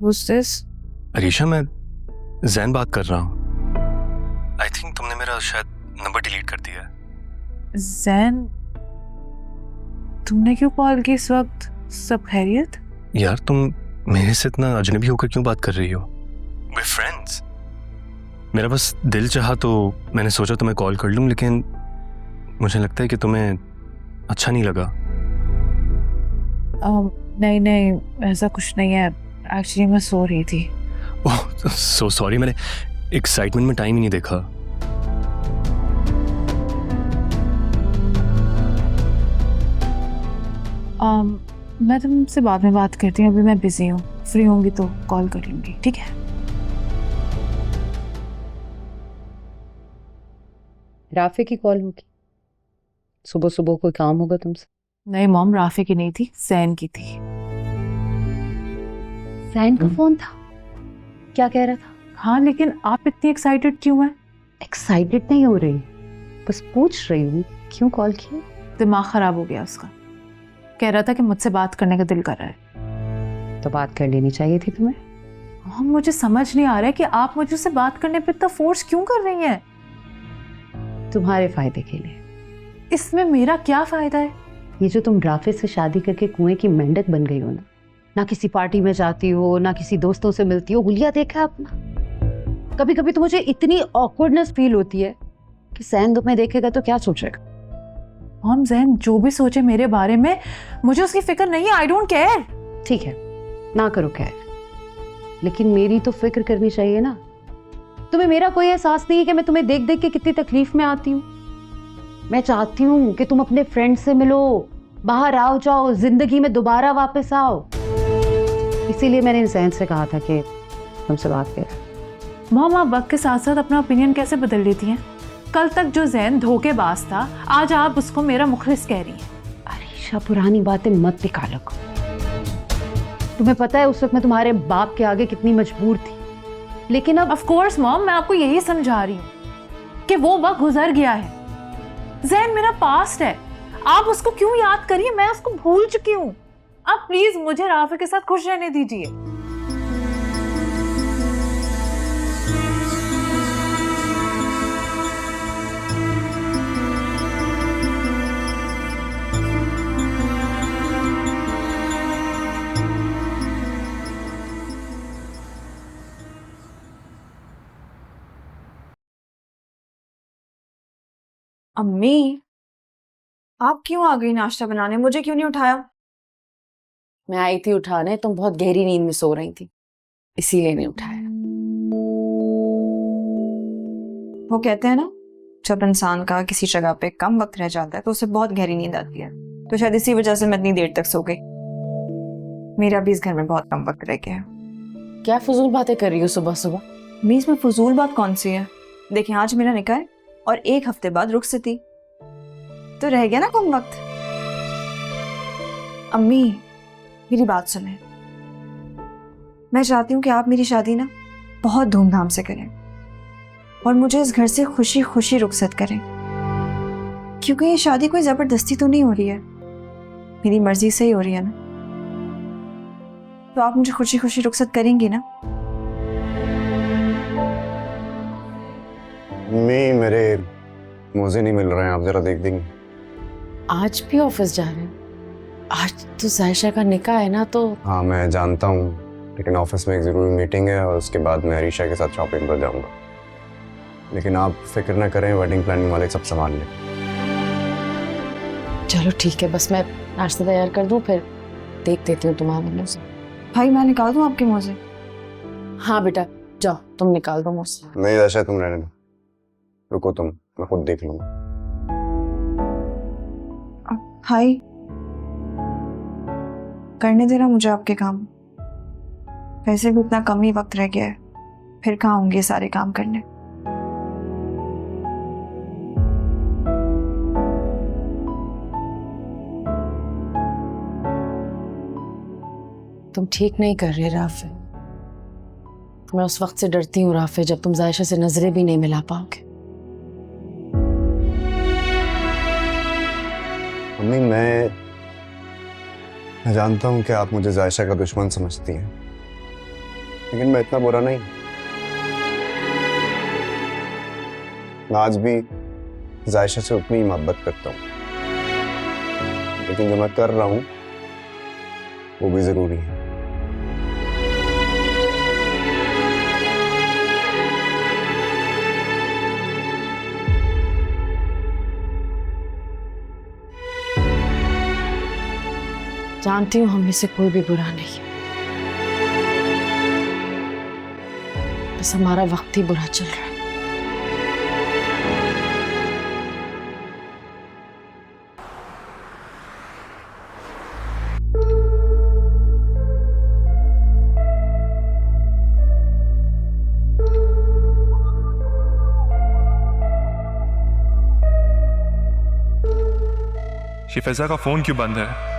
Who's this? Arisha, मैं जैन बात कर रहा हूँ। आई थिंक तुमने मेरा शायद नंबर डिलीट कर दिया है। जैन, तुमने क्यों कॉल की इस वक्त? सब खैरियत? यार, तुम मेरे से इतना अजनबी होकर क्यों बात कर रही हो? We're friends। मेरा बस दिल चाहा तो मैंने सोचा तुम्हें कॉल कर लूं, लेकिन मुझे लगता है कि तुम्हें अच्छा नहीं लगा। नहीं नहीं, ऐसा कुछ नहीं है। एक्चुअली मैं सो रही थी। ओह सो सॉरी, मैंने एक्साइटमेंट में टाइम ही नहीं देखा। मैं तुमसे बाद में बात करती हूँ, अभी मैं बिजी हूँ। फ्री होंगी तो कॉल कर लूँगी, ठीक है? राफे की कॉल होगी। सुबह सुबह कोई काम होगा तुमसे? नहीं मॉम, राफे की नहीं थी, सैन की थी। सैन का फोन था? क्या कह रहा था? हाँ, लेकिन आप इतनी एक्साइटेड क्यों हैं? एक्साइटेड नहीं हो रही, बस पूछ रही हूँ क्यों कॉल की। दिमाग खराब हो गया उसका। कह रहा था कि मुझसे बात करने का दिल कर रहा है। तो बात कर लेनी चाहिए थी तुम्हें। हाँ, मुझे समझ नहीं आ रहा है कि आप मुझसे बात करने पे इतना फोर्स क्यों कर रही हैं? तुम्हारे फायदे के लिए। इसमें मेरा क्या फायदा है? ये जो तुम राफे से शादी करके कुएं की मेंढक बन गई हो ना किसी पार्टी में जाती हो, ना किसी दोस्तों से मिलती हो। हुलिया देखा है अपना? कभी कभी तो मुझे इतनी ऑकवर्डनेस फील होती है कि सैन तुम्हें देखेगा तो क्या सोचेगा। हम जैन जो भी सोचे मेरे बारे में, मुझे उसकी फिक्र नहीं है। I don't care. ठीक है, ना करो खैर, लेकिन मेरी तो फिक्र करनी चाहिए ना। तुम्हें मेरा कोई एहसास नहीं है कि मैं तुम्हें देख देख के कितनी तकलीफ में आती हूँ? मैं चाहती हूँ कि तुम अपने फ्रेंड से मिलो, बाहर आओ जाओ, जिंदगी में दोबारा वापस आओ। इसीलिए मैंने जैन से कहा था कि तुमसे बात कर। मॉम, आप वक्त के साथ साथ अपना ओपिनियन कैसे बदल लेती हैं? कल तक जो जैन धोखेबाज था, आज आप उसको मेरा मुखलिस कह रही हैं। अरीशा, पुरानी बातें मत निकालो। तुम्हें पता है उस वक्त मैं तुम्हारे बाप के आगे कितनी मजबूर थी, लेकिन अब ऑफ कोर्स मॉम, मैं आपको यही समझा रही हूँ कि वो वक्त गुजर गया है। जैन मेरा पास्ट है, आप उसको क्यों याद करिए? मैं उसको भूल चुकी हूँ। आप प्लीज मुझे राफे के साथ खुश रहने दीजिए। अम्मी, आप क्यों आ गई नाश्ता बनाने? मुझे क्यों नहीं उठाया? मैं आई थी उठाने, तुम बहुत गहरी नींद में सो रही थी, इसीलिए नहीं उठाया। वो कहते हैं ना, जब इंसान का किसी जगह पे कम वक्त रह जाता है तो उसे बहुत गहरी नींद आती है। तो शायद इसी वजह से मैं इतनी देर तक सो गई। मेरा भी इस घर में बहुत कम वक्त रह गया है। क्या फजूल बातें कर रही हो सुबह सुबह? मीज में फजूल बात कौन सी है? देखिए, आज मेरा निकाह है और 1 हफ्ते बाद रुखसती, तो रह गया ना कम वक्त। अम्मी, मेरी बात सुने। मैं चाहती हूँ कि आप मेरी शादी ना बहुत धूमधाम से करें और मुझे इस घर से खुशी खुशी रुखसत करें, क्योंकि ये शादी कोई जबरदस्ती तो नहीं हो रही है, मेरी मर्जी से ही हो रही है ना। तो आप मुझे खुशी खुशी रुखसत करेंगी ना? मेरे मोजे नहीं मिल रहे हैं, आप जरा देख देंगे? आज भी ऑफिस जा रहे हैं? आज तो जायशा का निकाह है ना। तो हाँ, मैं जानता हूँ, लेकिन ऑफिस में एक ज़रूरी मीटिंग है और उसके बाद मैं अरीशा के साथ शॉपिंग पर जाऊँगा। लेकिन आप फिक्र ना करें, वेडिंग प्लानिंग वाले सब संभाल लें। चलो ठीक है, बस मैं नाश्ता तैयार कर दूँ, फिर देख देती हूँ तुम्हारे मुँह से। भाई, मैं निकाल दूँ आपके मोजे? हाँ बेटा, जाओ तुम निकाल दो मुझसे। नहीं आयशा, तुम रहने दो, रुको तुम, मैं खुद देख लूँगा। भाई, करने देना मुझे आपके काम। वैसे भी इतना कम ही वक्त रह गया है, फिर कहाँ होंगे सारे काम करने। तुम ठीक नहीं कर रहे राफे। मैं उस वक्त से डरती हूँ राफे, जब तुम जायशा से नजरें भी नहीं मिला पाओगे। मम्मी, मैं जानता हूँ कि आप मुझे जायशा का दुश्मन समझती हैं, लेकिन मैं इतना बुरा नहीं। मैं आज भी जायशा से उतनी ही मोहब्बत करता हूँ, लेकिन जो मैं कर रहा हूँ वो भी जरूरी है। जानती हूँ हम में से कोई भी बुरा नहीं है, बस हमारा वक्त ही बुरा चल रहा है। शिफैजा का फोन क्यों बंद है?